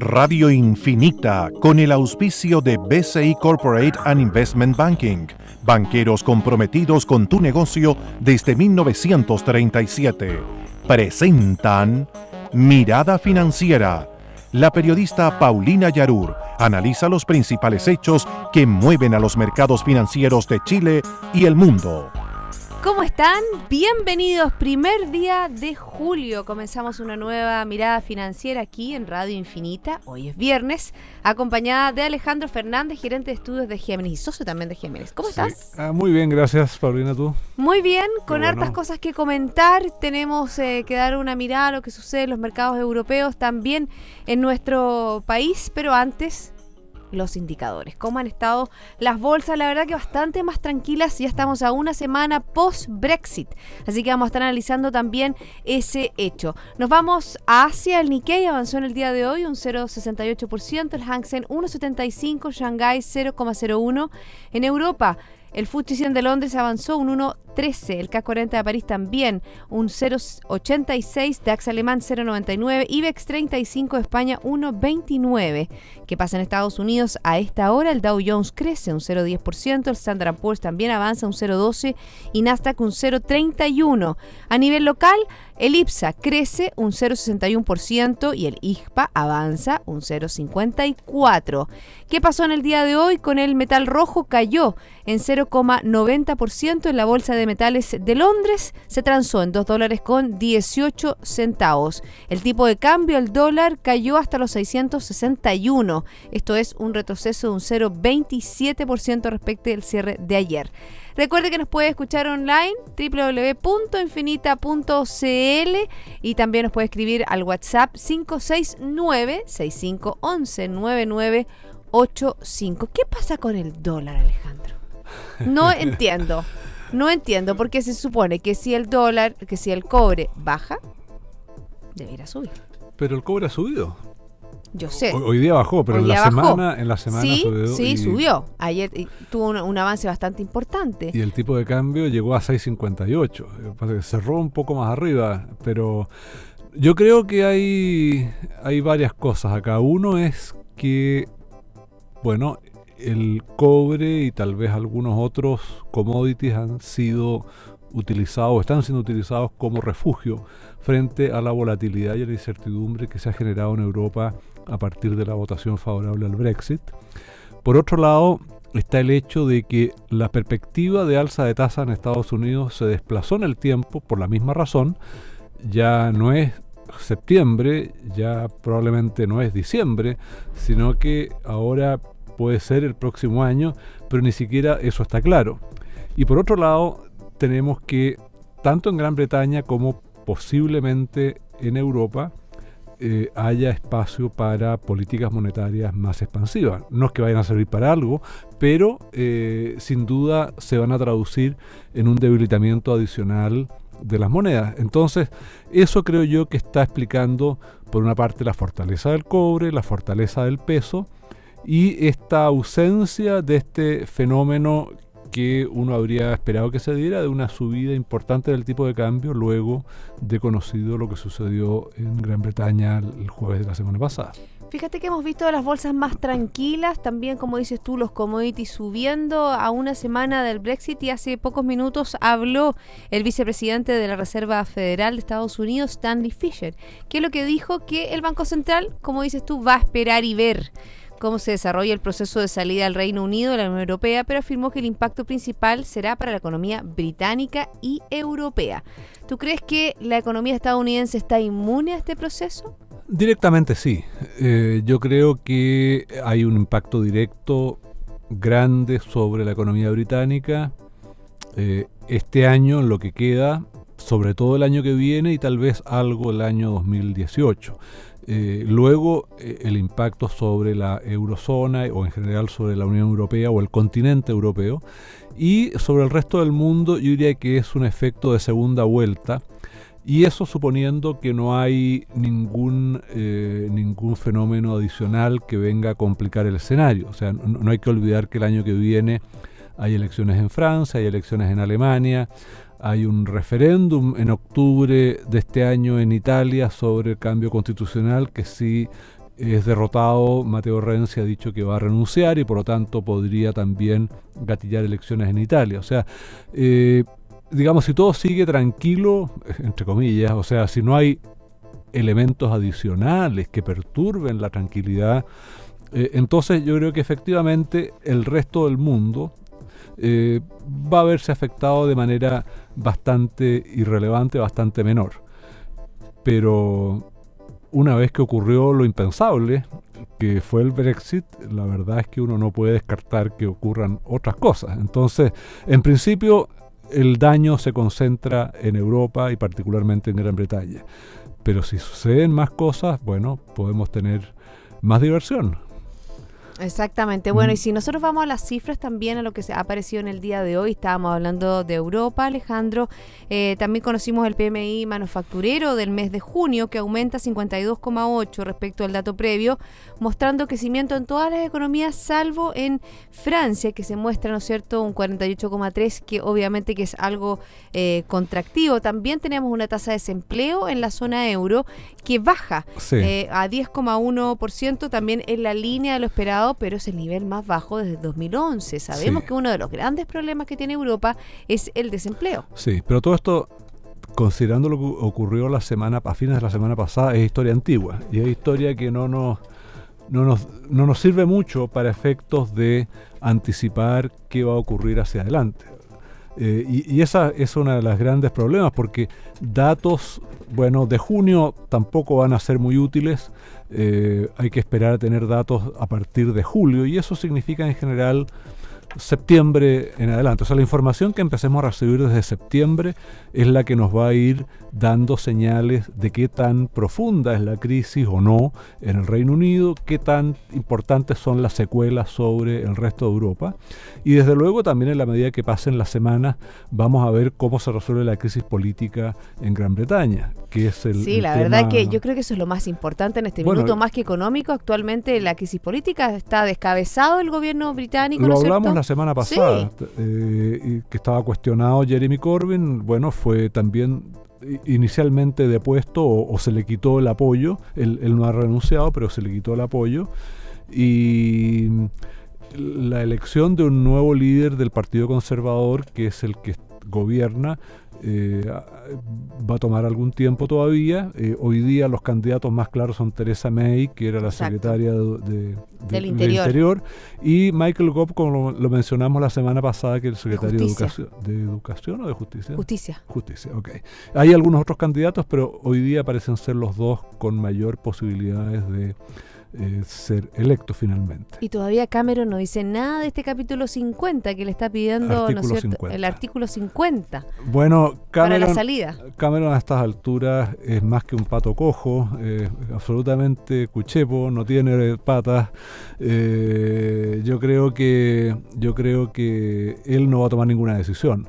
Radio Infinita, con el auspicio de BCI Corporate and Investment Banking, banqueros comprometidos con tu negocio desde 1937, presentan Mirada Financiera. La periodista Paulina Yarur analiza los principales hechos que mueven a los mercados financieros de Chile y el mundo. ¿Cómo están? Bienvenidos, primer día de julio. Comenzamos una nueva mirada financiera aquí en Radio Infinita. Hoy es viernes, acompañada de Alejandro Fernández, gerente de estudios de Géminis y socio también de Géminis. ¿Cómo estás? Muy bien, gracias, Paulina, ¿tú? Muy bien, con hartas cosas que comentar. Tenemos que dar una mirada a lo que sucede en los mercados europeos, también en nuestro país, pero antes, los indicadores. ¿Cómo han estado las bolsas? La verdad que bastante más tranquilas. Ya estamos a una semana post-Brexit. Así que vamos a estar analizando también ese hecho. Nos vamos a Asia. El Nikkei avanzó en el día de hoy un 0,68%. El Hang Seng 1,75%. Shanghái 0,01%. En Europa, el FTSE 100 de Londres avanzó un 1,13%, el CAC 40 de París también un 0,86%, DAX alemán 0,99%, IBEX 35 de España 1,29%. ¿Qué pasa en Estados Unidos a esta hora? El Dow Jones crece un 0,10%, el Standard & Poor's también avanza un 0,12% y Nasdaq un 0,31%. A nivel local, el IPSA crece un 0,61% y el IGPA avanza un 0,54%. ¿Qué pasó en el día de hoy? Con el metal rojo cayó en 0,90% en la Bolsa de Metales de Londres, se transó en $2.18. El tipo de cambio, el dólar, cayó hasta los 661. Esto es un retroceso de un 0,27% respecto al cierre de ayer. Recuerde que nos puede escuchar online www.infinita.cl y también nos puede escribir al WhatsApp 569-6511-9985. ¿Qué pasa con el dólar, Alejandro? No entiendo, porque se supone que si el cobre baja, debería subir. Pero el cobre ha subido. Yo sé. Hoy día bajó, pero en la semana sí, subió. Sí, subió. Ayer tuvo un avance bastante importante. Y el tipo de cambio llegó a 6.58. Cerró un poco más arriba, pero yo creo que hay varias cosas acá. Uno es que, bueno, el cobre y tal vez algunos otros commodities han sido utilizados, están siendo utilizados como refugio frente a la volatilidad y a la incertidumbre que se ha generado en Europa a partir de la votación favorable al Brexit. Por otro lado, está el hecho de que la perspectiva de alza de tasas en Estados Unidos se desplazó en el tiempo por la misma razón. Ya no es septiembre, ya probablemente no es diciembre, sino que ahora puede ser el próximo año, pero ni siquiera eso está claro. Y por otro lado, tenemos que tanto en Gran Bretaña como posiblemente en Europa haya espacio para políticas monetarias más expansivas. No es que vayan a servir para algo, pero sin duda se van a traducir en un debilitamiento adicional de las monedas. Entonces, eso creo yo que está explicando, por una parte, la fortaleza del cobre, la fortaleza del peso, y esta ausencia de este fenómeno que uno habría esperado que se diera, de una subida importante del tipo de cambio luego de conocido lo que sucedió en Gran Bretaña el jueves de la semana pasada. Fíjate que hemos visto las bolsas más tranquilas, también como dices tú, los commodities subiendo a una semana del Brexit, y hace pocos minutos habló el vicepresidente de la Reserva Federal de Estados Unidos, Stanley Fischer, que es lo que dijo, que el Banco Central, como dices tú, va a esperar y ver cómo se desarrolla el proceso de salida del Reino Unido de la Unión Europea, pero afirmó que el impacto principal será para la economía británica y europea. ¿Tú crees que la economía estadounidense está inmune a este proceso? Directamente sí. Yo creo que hay un impacto directo grande sobre la economía británica este año, en lo que queda, sobre todo el año que viene y tal vez algo el año 2018. Luego el impacto sobre la eurozona o en general sobre la Unión Europea o el continente europeo, y sobre el resto del mundo yo diría que es un efecto de segunda vuelta, y eso suponiendo que no hay ningún fenómeno adicional que venga a complicar el escenario. O sea, no hay que olvidar que el año que viene hay elecciones en Francia, hay elecciones en Alemania, hay un referéndum en octubre de este año en Italia sobre el cambio constitucional que, si es derrotado, Matteo Renzi ha dicho que va a renunciar y por lo tanto podría también gatillar elecciones en Italia. O sea, digamos, si todo sigue tranquilo, entre comillas, o sea, si no hay elementos adicionales que perturben la tranquilidad, entonces yo creo que efectivamente el resto del mundo va a verse afectado de manera bastante irrelevante, bastante menor. Pero una vez que ocurrió lo impensable, que fue el Brexit, la verdad es que uno no puede descartar que ocurran otras cosas. Entonces, en principio, el daño se concentra en Europa y particularmente en Gran Bretaña. Pero si suceden más cosas, bueno, podemos tener más diversión. Exactamente. Bueno, y si nosotros vamos a las cifras también, a lo que se ha aparecido en el día de hoy, estábamos hablando de Europa, Alejandro, también conocimos el PMI manufacturero del mes de junio, que aumenta 52,8 respecto al dato previo, mostrando crecimiento en todas las economías, salvo en Francia, que se muestra, ¿no es cierto?, un 48,3, que obviamente que es algo contractivo. También tenemos una tasa de desempleo en la zona euro, que baja a 10,1%, también en la línea de lo esperado, pero es el nivel más bajo desde 2011. Sabemos que uno de los grandes problemas que tiene Europa es el desempleo. Sí, pero todo esto, considerando lo que ocurrió a fines de la semana pasada, es historia antigua. Y es historia que no nos sirve mucho para efectos de anticipar qué va a ocurrir hacia adelante. Y esa es una de las grandes problemas, porque datos, bueno, de junio tampoco van a ser muy útiles. Hay que esperar a tener datos a partir de julio, y eso significa en general septiembre en adelante. O sea, la información que empecemos a recibir desde septiembre es la que nos va a ir dando señales de qué tan profunda es la crisis o no en el Reino Unido, qué tan importantes son las secuelas sobre el resto de Europa. Y desde luego también, en la medida que pasen las semanas, vamos a ver cómo se resuelve la crisis política en Gran Bretaña, que es el la tema... verdad que yo creo que eso es lo más importante en este minuto, más que económico. Actualmente la crisis política está descabezado el gobierno británico, ¿no es cierto? Lo hablamos la semana pasada, que estaba cuestionado Jeremy Corbyn. Bueno, fue también inicialmente depuesto o se le quitó el apoyo. Él no ha renunciado, pero se le quitó el apoyo. Y la elección de un nuevo líder del Partido Conservador, que es el que gobierna, va a tomar algún tiempo todavía. Hoy día los candidatos más claros son Theresa May, que era la secretaria del Interior, y Michael Gove, como lo mencionamos la semana pasada, que es el secretario de Educación o de Justicia. Justicia, ok. Hay algunos otros candidatos, pero hoy día parecen ser los dos con mayor posibilidades de ser electo finalmente. Y todavía Cameron no dice nada de este capítulo 50 que le está pidiendo, ¿no es cierto? 50. El artículo 50. Bueno, para la salida. Cameron a estas alturas es más que un pato cojo, absolutamente cuchepo, no tiene patas. Yo creo que él no va a tomar ninguna decisión.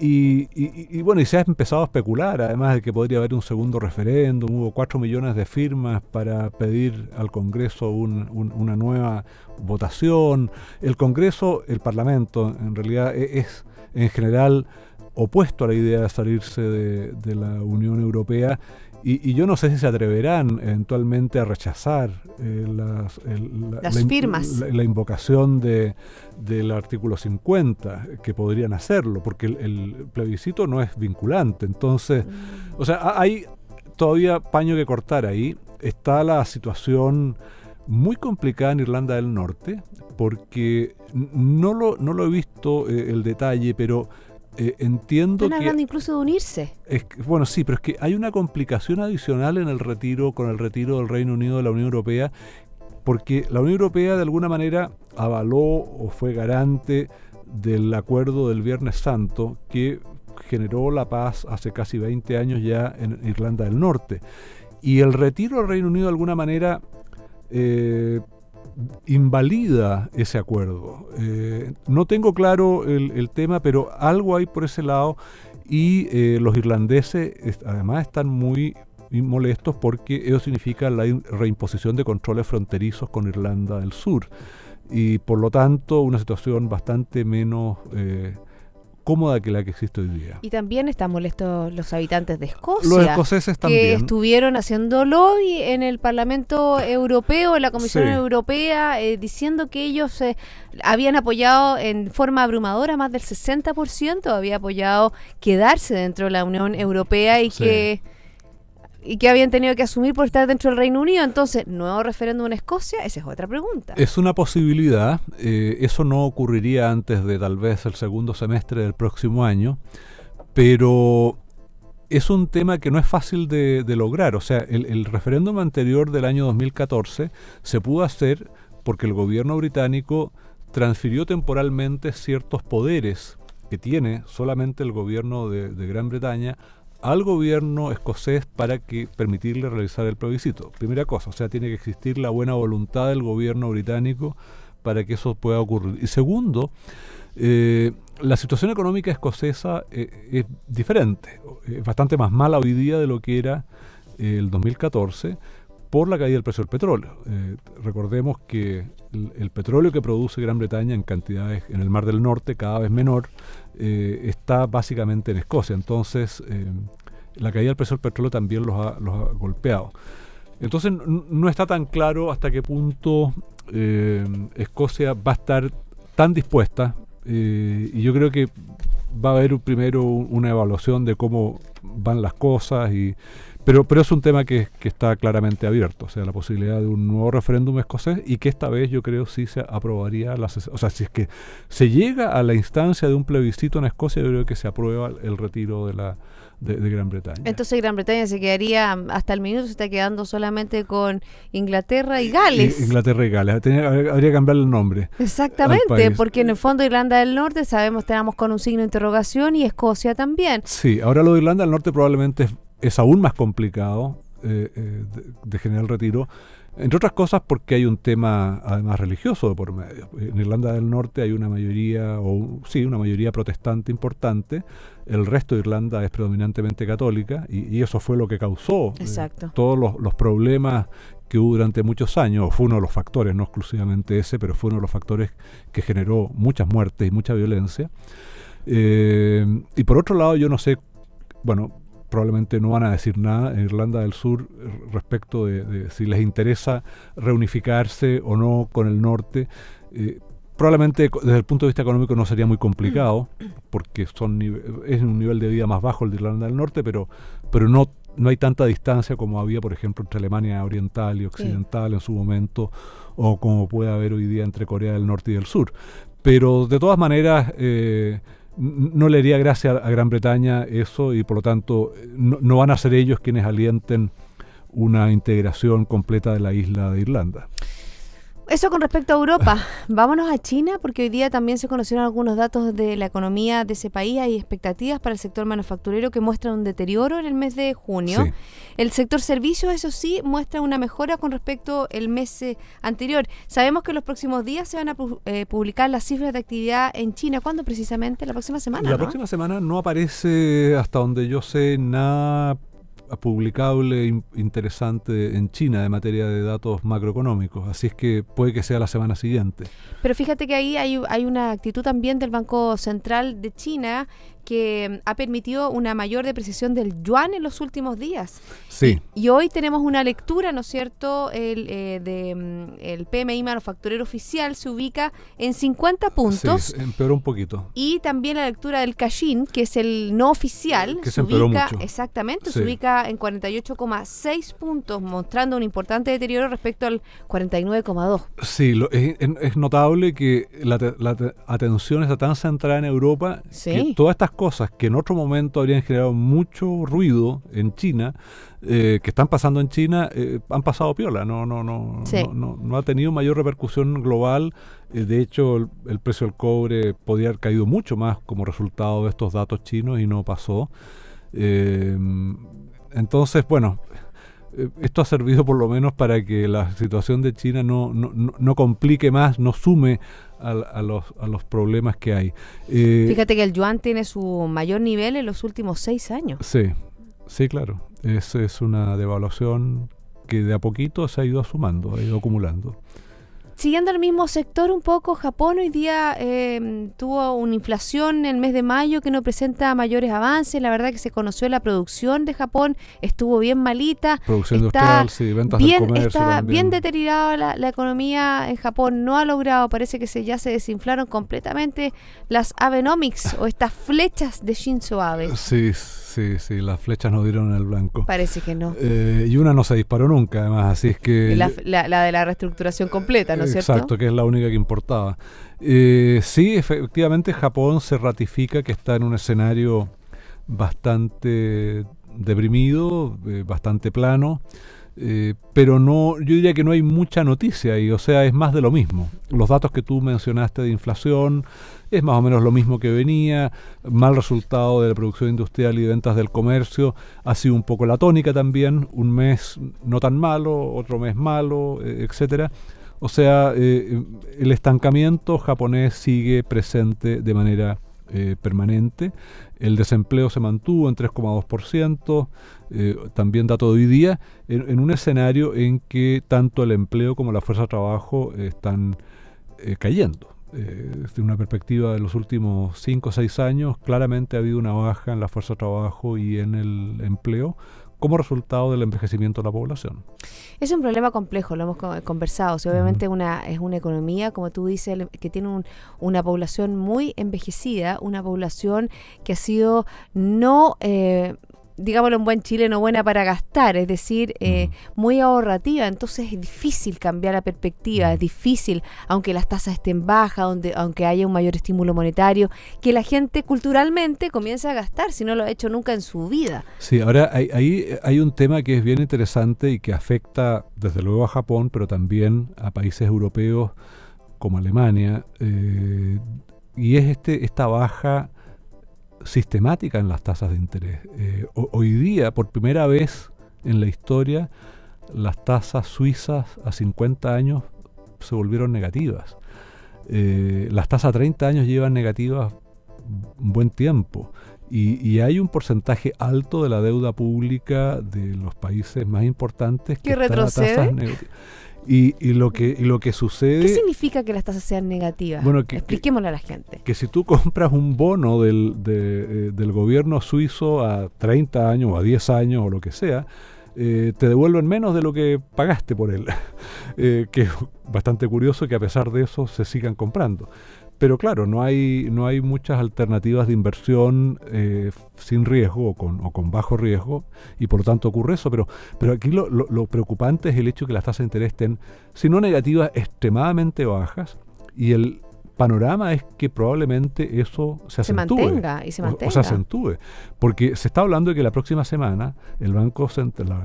Y bueno, y se ha empezado a especular, además de que podría haber un segundo referéndum. Hubo 4 millones de firmas para pedir al Congreso una nueva votación. El Congreso, el Parlamento, en realidad es en general opuesto a la idea de salirse de la Unión Europea. Y yo no sé si se atreverán eventualmente a rechazar las firmas. La invocación del artículo 50, que podrían hacerlo, porque el plebiscito no es vinculante. Entonces, o sea, hay todavía paño que cortar ahí. Está la situación muy complicada en Irlanda del Norte, porque no lo he visto el detalle, pero entiendo están hablando incluso de unirse. Bueno, sí, pero es que hay una complicación adicional con el retiro del Reino Unido de la Unión Europea, porque la Unión Europea de alguna manera avaló o fue garante del acuerdo del Viernes Santo, que generó la paz hace casi 20 años ya en Irlanda del Norte. Y el retiro del Reino Unido de alguna manera invalida ese acuerdo. No tengo claro el tema, pero algo hay por ese lado, y los irlandeses además están muy molestos porque eso significa la reimposición de controles fronterizos con Irlanda del Sur, y por lo tanto una situación bastante menos cómoda que la que existe hoy día. Y también están molestos los habitantes de Escocia. Los escoceses que también. estuvieron haciendo lobby en el Parlamento Europeo, en la Comisión Sí. Europea, diciendo que ellos habían apoyado en forma abrumadora, más del 60% había apoyado quedarse dentro de la Unión Europea y Sí. que habían tenido que asumir por estar dentro del Reino Unido. Entonces, ¿nuevo referéndum en Escocia? Esa es otra pregunta. Es una posibilidad. Eso no ocurriría antes de tal vez el segundo semestre del próximo año, pero es un tema que no es fácil de lograr. O sea, el referéndum anterior del año 2014 se pudo hacer porque el gobierno británico transfirió temporalmente ciertos poderes que tiene solamente el gobierno de Gran Bretaña al gobierno escocés para permitirle realizar el plebiscito. Primera cosa, o sea, tiene que existir la buena voluntad del gobierno británico para que eso pueda ocurrir. Y segundo, la situación económica escocesa es diferente, es bastante más mala hoy día de lo que era el 2014 por la caída del precio del petróleo. Recordemos que el petróleo que produce Gran Bretaña en cantidades en el Mar del Norte, cada vez menor, está básicamente en Escocia. Entonces, la caída del precio del petróleo también los ha golpeado. Entonces, no está tan claro hasta qué punto Escocia va a estar tan dispuesta, y yo creo que va a haber primero una evaluación de cómo van las cosas, pero es un tema que está claramente abierto, o sea, la posibilidad de un nuevo referéndum escocés, y que esta vez yo creo sí se aprobaría, o sea, si es que se llega a la instancia de un plebiscito en Escocia, yo creo que se aprueba el retiro de Gran Bretaña. Entonces Gran Bretaña se quedaría, hasta el minuto se está quedando solamente con Inglaterra y Gales. Inglaterra y Gales, habría que cambiarle el nombre. Exactamente, porque en el fondo Irlanda del Norte sabemos tenemos con un signo de interrogación, y Escocia también. Sí, ahora lo de Irlanda del Norte probablemente es aún más complicado de generar el retiro, entre otras cosas porque hay un tema además religioso de por medio. En Irlanda del Norte hay una mayoría, una mayoría protestante importante. El resto de Irlanda es predominantemente católica, y eso fue lo que causó todos los problemas que hubo durante muchos años. Fue uno de los factores, no exclusivamente ese, pero fue uno de los factores que generó muchas muertes y mucha violencia. Y por otro lado, yo no sé, bueno, probablemente no van a decir nada en Irlanda del Sur respecto de si les interesa reunificarse o no con el norte. Probablemente desde el punto de vista económico no sería muy complicado, porque es un nivel de vida más bajo el de Irlanda del Norte, pero no hay tanta distancia como había, por ejemplo, entre Alemania Oriental y Occidental en su momento, o como puede haber hoy día entre Corea del Norte y del Sur. Pero de todas maneras, no le haría gracia a Gran Bretaña eso, y por lo tanto no van a ser ellos quienes alienten una integración completa de la isla de Irlanda. Eso con respecto a Europa. Vámonos a China, porque hoy día también se conocieron algunos datos de la economía de ese país. Hay expectativas para el sector manufacturero que muestran un deterioro en el mes de junio. Sí. El sector servicios, eso sí, muestra una mejora con respecto al mes anterior. Sabemos que en los próximos días se van a publicar las cifras de actividad en China. ¿Cuándo precisamente? La próxima semana, La próxima semana no aparece, hasta donde yo sé, nada publicable interesante en China de materia de datos macroeconómicos, así es que puede que sea la semana siguiente. Pero fíjate que ahí hay una actitud también del Banco Central de China que ha permitido una mayor depreciación del yuan en los últimos días. Sí. Y hoy tenemos una lectura, ¿no es cierto? El PMI manufacturero oficial se ubica en 50 puntos. Sí, empeoró un poquito. Y también la lectura del Caixin, que es el no oficial, que se empeoró mucho. Exactamente, Sí. se ubica en 48,6 puntos, mostrando un importante deterioro respecto al 49,2. Sí, es notable que la atención está tan centrada en Europa, Sí. que todas estas cosas que en otro momento habrían generado mucho ruido en China, que están pasando en China, han pasado piola, Sí. no ha tenido mayor repercusión global. De hecho, el precio del cobre podría haber caído mucho más como resultado de estos datos chinos, y no pasó. Entonces, bueno, esto ha servido por lo menos para que la situación de China no complique más, no sume a los problemas que hay. Fíjate que el yuan tiene su mayor nivel en los últimos 6 años. Sí, claro. Es una devaluación que de a poquito se ha ido sumando, ha ido acumulando. siguiendo el mismo sector un poco, Japón hoy día tuvo una inflación en el mes de mayo que no presenta mayores avances. La verdad que se conoció la producción de Japón, estuvo bien malita. Producción industrial, sí, ventas del comercio está también. Bien deteriorada la economía en Japón. No ha logrado, parece que ya se desinflaron completamente las Abenomics o estas flechas de Shinzo Abe. Sí, las flechas no dieron en el blanco. Parece que no. Y una no se disparó nunca, además, así es que... La de la reestructuración completa, ¿no es cierto? Exacto, que es la única que importaba. Sí, efectivamente Japón se ratifica que está en un escenario bastante deprimido, bastante plano, pero no, yo diría que no hay mucha noticia ahí, o sea, es más de lo mismo. Los datos que tú mencionaste de inflación es más o menos lo mismo que venía, mal resultado de la producción industrial y de ventas del comercio, ha sido un poco la tónica también, un mes no tan malo, otro mes malo, etcétera. O sea, el estancamiento japonés sigue presente de manera permanente. El desempleo se mantuvo en 3,2%, también dato de hoy día, en un escenario en que tanto el empleo como la fuerza de trabajo están cayendo. Desde una perspectiva de los últimos 5 o 6 años, claramente ha habido una baja en la fuerza de trabajo y en el empleo como resultado del envejecimiento de la población. Es un problema complejo, lo hemos conversado. Si obviamente es una economía, como tú dices, que tiene una población muy envejecida, una población que ha sido no... digámoslo en buen chileno, buena para gastar, es decir, muy ahorrativa, entonces es difícil cambiar la perspectiva, es difícil, aunque las tasas estén bajas, aunque haya un mayor estímulo monetario, que la gente culturalmente comience a gastar, si no lo ha hecho nunca en su vida. Sí, ahora hay un tema que es bien interesante y que afecta desde luego a Japón, pero también a países europeos como Alemania, y es esta baja sistemática en las tasas de interés. Hoy día, por primera vez en la historia, las tasas suizas a 50 años se volvieron negativas. Las tasas a 30 años llevan negativas un buen tiempo. Y hay un porcentaje alto de la deuda pública de los países más importantes que retrocede. Tasas negativas. Y lo que sucede... ¿Qué significa que las tasas sean negativas? Bueno, expliquémosle a la gente. Que si tú compras un bono del gobierno suizo a 30 años o a 10 años o lo que sea, te devuelven menos de lo que pagaste por él. Que es bastante curioso que a pesar de eso se sigan comprando. Pero claro, no hay muchas alternativas de inversión sin riesgo o con bajo riesgo, y por lo tanto ocurre eso. Pero aquí lo preocupante es el hecho de que las tasas de interés estén, si no negativas, extremadamente bajas, y el panorama es que probablemente eso se mantenga. O se acentúe, porque se está hablando de que la próxima semana el Banco Central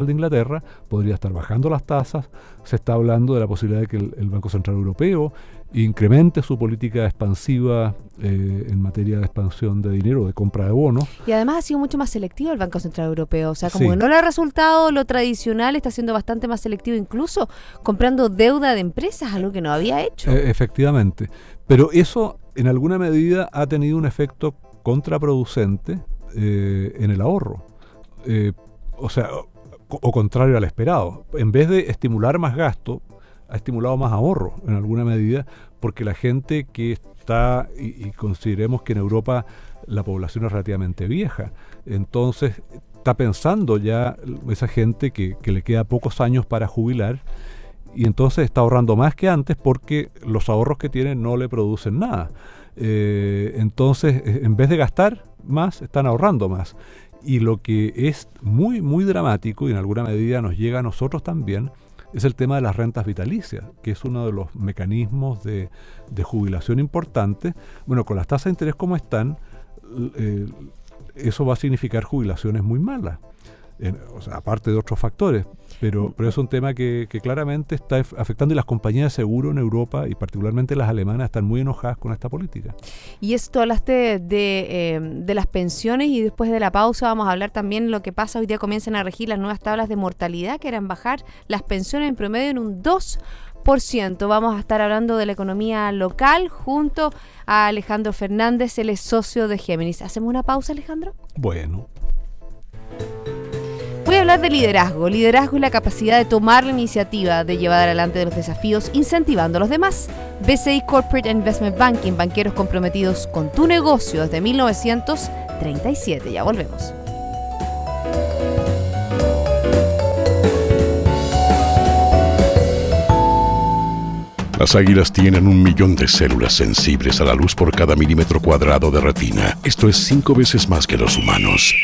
de Inglaterra podría estar bajando las tasas. Se está hablando de la posibilidad de que el Banco Central Europeo incremente su política expansiva en materia de expansión de dinero, de compra de bonos. Y además ha sido mucho más selectivo el Banco Central Europeo, o sea, como que no le ha resultado lo tradicional, está siendo bastante más selectivo, incluso comprando deuda de empresas, algo que no había hecho. Efectivamente, pero eso en alguna medida ha tenido un efecto contraproducente en el ahorro, o sea, o contrario al esperado. En vez de estimular más gasto, ha estimulado más ahorro en alguna medida, porque la gente que está, y consideremos que en Europa la población es relativamente vieja, entonces está pensando ya esa gente que le queda pocos años para jubilar, y entonces está ahorrando más que antes porque los ahorros que tienen no le producen nada. Entonces, en vez de gastar más, están ahorrando más. Y lo que es muy, muy dramático, y en alguna medida nos llega a nosotros también, es el tema de las rentas vitalicias, que es uno de los mecanismos de jubilación importante. Bueno, con las tasas de interés como están, eso va a significar jubilaciones muy malas, o sea, aparte de otros factores, pero es un tema que claramente está afectando, y las compañías de seguro en Europa, y particularmente las alemanas, están muy enojadas con esta política. Y esto hablaste de las pensiones, y después de la pausa vamos a hablar también de lo que pasa. Hoy día comienzan a regir las nuevas tablas de mortalidad, que eran bajar las pensiones en promedio en un 2%. Vamos a estar hablando de la economía local junto a Alejandro Fernández, él es socio de Géminis. ¿Hacemos una pausa, Alejandro? Bueno. Voy a hablar de liderazgo. Liderazgo es la capacidad de tomar la iniciativa de llevar adelante los desafíos incentivando a los demás. BCI Corporate Investment Banking, banqueros comprometidos con tu negocio desde 1937. Ya volvemos. Las águilas tienen 1 millón de células sensibles a la luz por cada milímetro cuadrado de retina. Esto es 5 veces más que los humanos.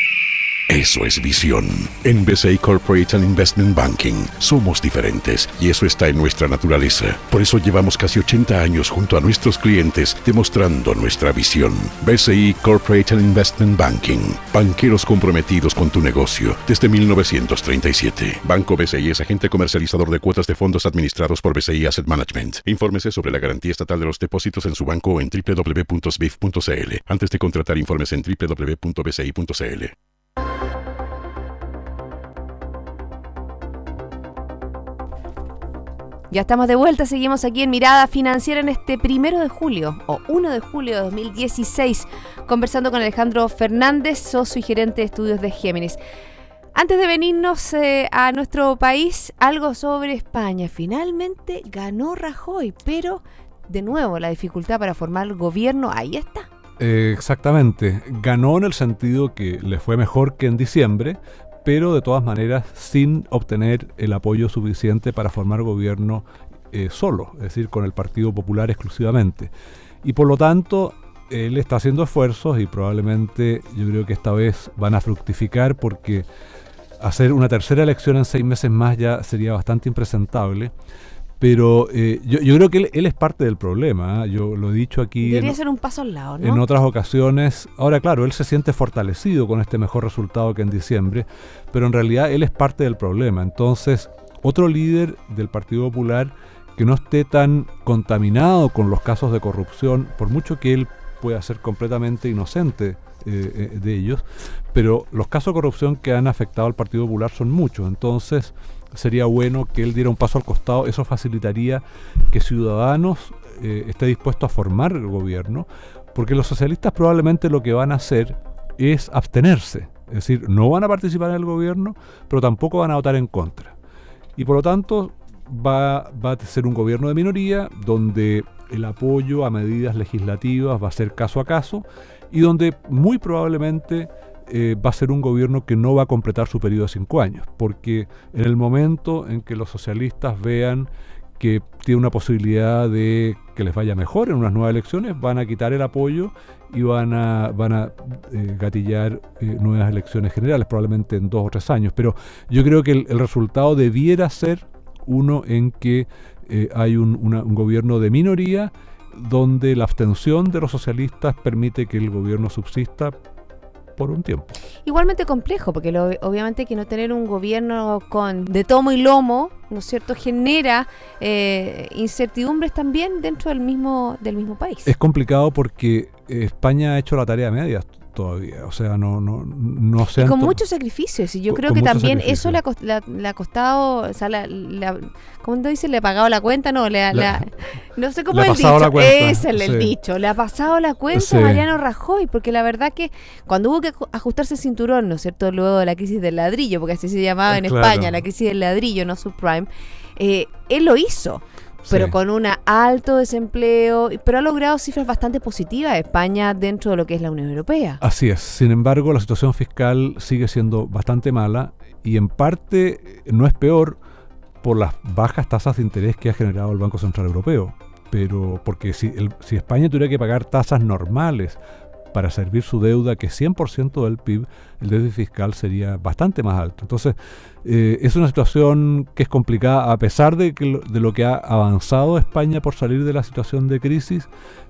Eso es visión. En BCI Corporate and Investment Banking somos diferentes y eso está en nuestra naturaleza. Por eso llevamos casi 80 años junto a nuestros clientes demostrando nuestra visión. BCI Corporate and Investment Banking. Banqueros comprometidos con tu negocio desde 1937. Banco BCI es agente comercializador de cuotas de fondos administrados por BCI Asset Management. Infórmese sobre la garantía estatal de los depósitos en su banco o en www.sbif.cl. Antes de contratar, informes en www.bci.cl. Ya estamos de vuelta, seguimos aquí en Mirada Financiera en este 1 de julio o 1 de julio de 2016, conversando con Alejandro Fernández, socio y gerente de estudios de Géminis. Antes de venirnos a nuestro país, algo sobre España. Finalmente ganó Rajoy, pero de nuevo la dificultad para formar gobierno, ahí está. Exactamente, ganó en el sentido que le fue mejor que en diciembre, pero de todas maneras sin obtener el apoyo suficiente para formar gobierno solo, es decir, con el Partido Popular exclusivamente. Y por lo tanto, él está haciendo esfuerzos y probablemente yo creo que esta vez van a fructificar, porque hacer una tercera elección en 6 meses más ya sería bastante impresentable. Pero yo creo que él es parte del problema, ¿eh? Yo lo he dicho aquí. Debería ser un paso al lado, ¿no? En otras ocasiones. Ahora, claro, él se siente fortalecido con este mejor resultado que en diciembre, pero en realidad él es parte del problema. Entonces, otro líder del Partido Popular que no esté tan contaminado con los casos de corrupción, por mucho que él pueda ser completamente inocente de ellos, pero los casos de corrupción que han afectado al Partido Popular son muchos. Entonces sería bueno que él diera un paso al costado. Eso facilitaría que Ciudadanos esté dispuesto a formar el gobierno, porque los socialistas probablemente lo que van a hacer es abstenerse, es decir, no van a participar en el gobierno, pero tampoco van a votar en contra, y por lo tanto va a ser un gobierno de minoría, donde el apoyo a medidas legislativas va a ser caso a caso, y donde muy probablemente va a ser un gobierno que no va a completar su periodo de 5 años, porque en el momento en que los socialistas vean que tiene una posibilidad de que les vaya mejor en unas nuevas elecciones, van a quitar el apoyo y van a gatillar nuevas elecciones generales, probablemente en 2 o 3 años. Pero yo creo que el resultado debiera ser uno en que hay un gobierno de minoría, donde la abstención de los socialistas permite que el gobierno subsista por un tiempo. Igualmente complejo, porque obviamente que no tener un gobierno de tomo y lomo, ¿no es cierto?, genera incertidumbres también dentro del mismo país. Es complicado porque España ha hecho la tarea media todavía, o sea, no se y han con muchos sacrificios, y yo creo que también eso le ha costado, o sea, ¿cómo dice? ¿Le ha pagado la cuenta? No, no sé cómo es el dicho, es el dicho, le ha pasado la cuenta a Mariano Rajoy, porque la verdad que cuando hubo que ajustarse el cinturón, ¿no es cierto?, luego de la crisis del ladrillo, porque así se llamaba en España, la crisis del ladrillo, no subprime, él lo hizo. Pero con un alto desempleo, pero ha logrado cifras bastante positivas España dentro de lo que es la Unión Europea. Así es. Sin embargo, la situación fiscal sigue siendo bastante mala, y en parte no es peor por las bajas tasas de interés que ha generado el Banco Central Europeo. Pero porque si España tuviera que pagar tasas normales para servir su deuda, que es 100% del PIB, el déficit fiscal sería bastante más alto. Entonces, es una situación que es complicada, a pesar de lo que ha avanzado España por salir de la situación de crisis,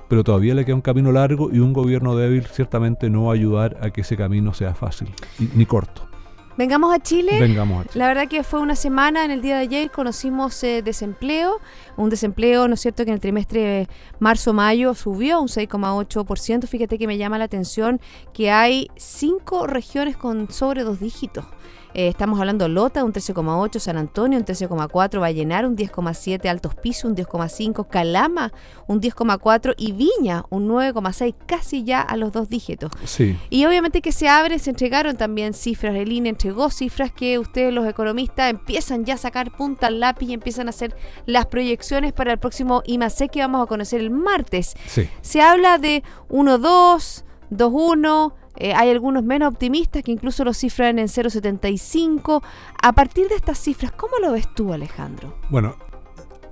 pero todavía le queda un camino largo, y un gobierno débil ciertamente no va a ayudar a que ese camino sea fácil, ni corto. Vengamos a Chile. Vengamos a Chile. La verdad que fue una semana, en el día de ayer conocimos desempleo, un desempleo, ¿no es cierto?, que en el trimestre marzo-mayo subió un 6,8%. Fíjate que me llama la atención que hay 5 regiones con sobre 2 dígitos. Estamos hablando Lota, un 13,8, San Antonio, un 13,4, Vallenar, un 10,7, Altos Pisos, un 10,5, Calama, un 10,4 y Viña, un 9,6, casi ya a los 2 dígitos. Sí. Y obviamente que se entregaron también cifras, el INE entregó cifras que ustedes los economistas empiezan ya a sacar punta al lápiz y empiezan a hacer las proyecciones para el próximo IMASEC que vamos a conocer el martes. Sí. Se habla de 1,2, 2,1, hay algunos menos optimistas que incluso lo cifran en 0,75. A partir de estas cifras, ¿cómo lo ves tú, Alejandro? Bueno,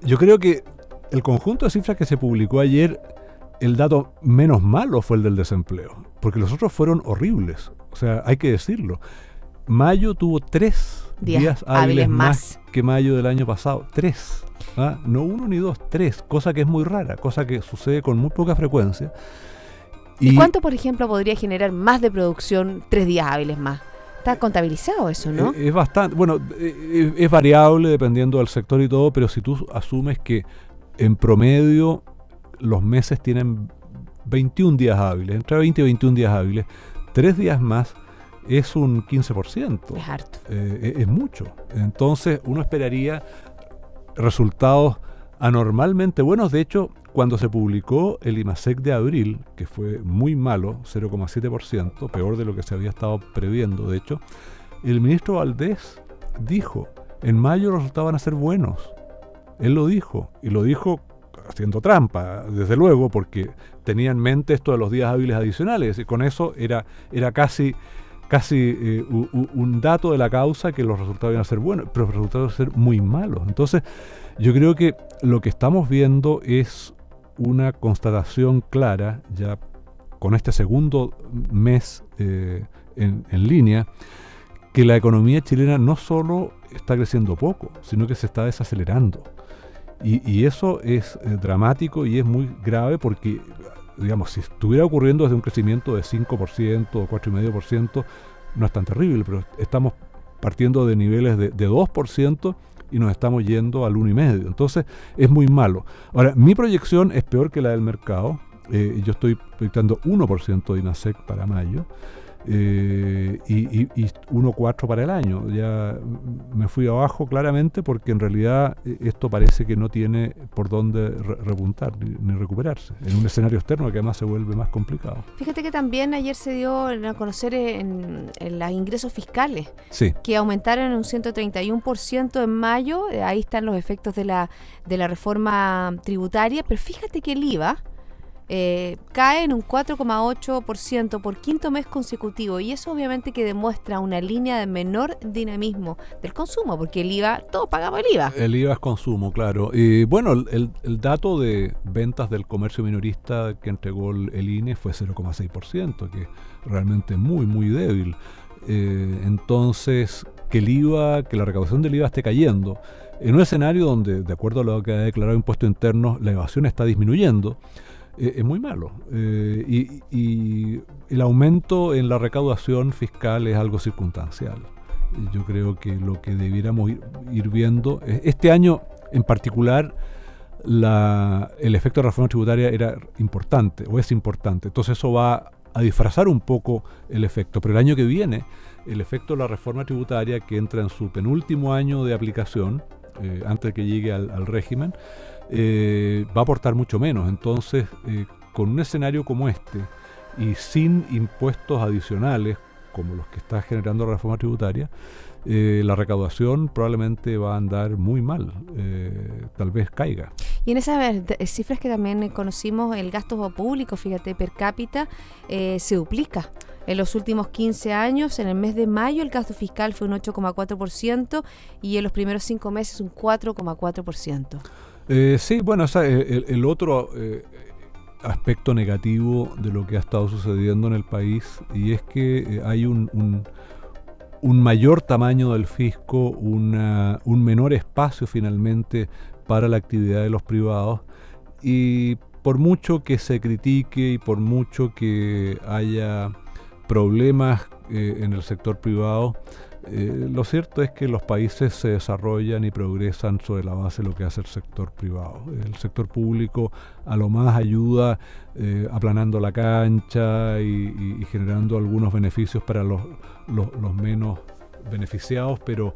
yo creo que el conjunto de cifras que se publicó ayer, el dato menos malo fue el del desempleo, porque los otros fueron horribles. O sea, hay que decirlo. Mayo tuvo 3 días hábiles más que mayo del año pasado. 3. No 1 ni 2, 3. Cosa que es muy rara, cosa que sucede con muy poca frecuencia. ¿Y cuánto, por ejemplo, podría generar más de producción 3 días hábiles más? Está contabilizado eso, ¿no? Es bastante, bueno, es variable dependiendo del sector y todo, pero si tú asumes que en promedio los meses tienen 21 días hábiles, entre 20 y 21 días hábiles, 3 días más es un 15%. Es harto. Es mucho. Entonces uno esperaría resultados anormalmente buenos. De hecho, cuando se publicó el IMASEC de abril, que fue muy malo, 0,7%, peor de lo que se había estado previendo, de hecho, el ministro Valdés dijo, en mayo los resultados van a ser buenos. Él lo dijo, y lo dijo haciendo trampa, desde luego, porque tenía en mente esto de los días hábiles adicionales, y con eso era casi un dato de la causa que los resultados iban a ser buenos, pero los resultados iban a ser muy malos. Entonces, yo creo que lo que estamos viendo es una constatación clara, ya con este segundo mes en línea, que la economía chilena no solo está creciendo poco, sino que se está desacelerando. Y eso es dramático y es muy grave porque, digamos, si estuviera ocurriendo desde un crecimiento de 5% o 4,5%, no es tan terrible, pero estamos partiendo de niveles de 2% y nos estamos yendo al 1,5%. Entonces es muy malo. Ahora, mi proyección es peor que la del mercado. Yo estoy proyectando 1% de IMASEC para mayo y 1,4% para el año. Ya me fui abajo claramente porque en realidad esto parece que no tiene por dónde repuntar ni recuperarse en un escenario externo que además se vuelve más complicado. Fíjate que también ayer se dio a conocer en los ingresos fiscales, sí, que aumentaron en un 131% en mayo. Ahí están los efectos de la reforma tributaria, pero fíjate que el IVA cae en un 4,8% por quinto mes consecutivo, y eso obviamente que demuestra una línea de menor dinamismo del consumo, porque el IVA, todos pagamos el IVA. El IVA es consumo, claro. Y bueno, el dato de ventas del comercio minorista que entregó el INE fue 0,6%, que es realmente muy, muy débil. Entonces, que la recaudación del IVA esté cayendo en un escenario donde, de acuerdo a lo que ha declarado Impuesto Interno, la evasión está disminuyendo, es muy malo. Y el aumento en la recaudación fiscal es algo circunstancial. Yo creo que lo que debiéramos ir viendo, este año en particular, el efecto de la reforma tributaria era importante, o es importante. Entonces eso va a disfrazar un poco el efecto. Pero el año que viene, el efecto de la reforma tributaria, que entra en su penúltimo año de aplicación, antes de que llegue al régimen, va a aportar mucho menos. Entonces, con un escenario como este y sin impuestos adicionales como los que está generando la reforma tributaria, la recaudación probablemente va a andar muy mal, tal vez caiga. Y en esas cifras que también conocimos, el gasto público, fíjate, per cápita se duplica. En los últimos 15 años, en el mes de mayo, el gasto fiscal fue un 8,4% y en los primeros 5 meses un 4,4%. Sí, bueno, el otro aspecto negativo de lo que ha estado sucediendo en el país, y es que hay un mayor tamaño del fisco, un menor espacio finalmente para la actividad de los privados, y por mucho que se critique y por mucho que haya problemas en el sector privado, lo cierto es que los países se desarrollan y progresan sobre la base de lo que hace el sector privado. El sector público a lo más ayuda aplanando la cancha y generando algunos beneficios para los menos beneficiados, pero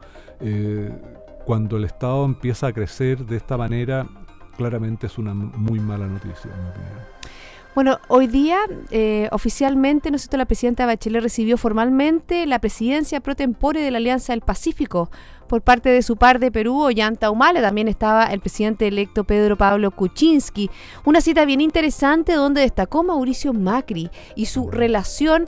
cuando el Estado empieza a crecer de esta manera, claramente es una muy mala noticia, en mi opinión. Bueno, hoy día oficialmente, ¿no es cierto?, la presidenta Bachelet recibió formalmente la presidencia pro tempore de la Alianza del Pacífico por parte de su par de Perú, Ollanta Humala. También estaba el presidente electo Pedro Pablo Kuczynski. Una cita bien interesante donde destacó Mauricio Macri y su relación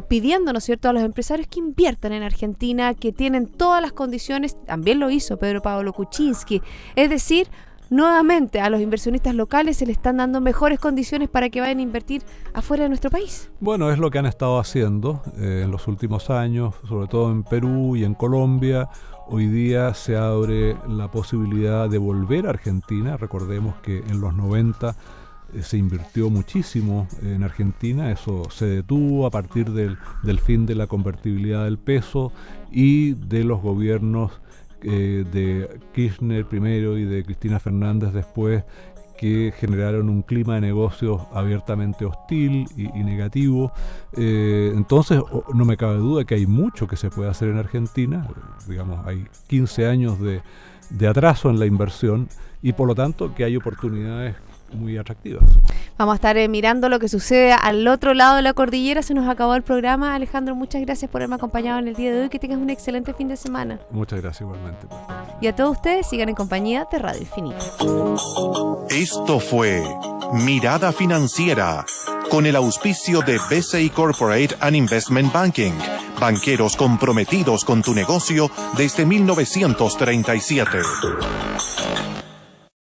pidiendo, ¿no es cierto?, a los empresarios que inviertan en Argentina, que tienen todas las condiciones. También lo hizo Pedro Pablo Kuczynski. Es decir, nuevamente a los inversionistas locales se le están dando mejores condiciones para que vayan a invertir afuera de nuestro país. Bueno, es lo que han estado haciendo en los últimos años, sobre todo en Perú y en Colombia. Hoy día se abre la posibilidad de volver a Argentina. Recordemos que en los 90 se invirtió muchísimo en Argentina. Eso se detuvo a partir del fin de la convertibilidad del peso y de los gobiernos de Kirchner primero y de Cristina Fernández después, que generaron un clima de negocios abiertamente hostil y negativo. Entonces no me cabe duda que hay mucho que se puede hacer en Argentina. Digamos, hay 15 años de atraso en la inversión y por lo tanto que hay oportunidades muy atractivas. Vamos a estar mirando lo que sucede al otro lado de la cordillera. Se nos acabó el programa. Alejandro, muchas gracias por haberme acompañado en el día de hoy. Que tengas un excelente fin de semana. Muchas gracias igualmente. Y a todos ustedes, sigan en compañía de Radio Infinita. Esto fue Mirada Financiera, con el auspicio de BCI Corporate and Investment Banking, banqueros comprometidos con tu negocio desde 1937.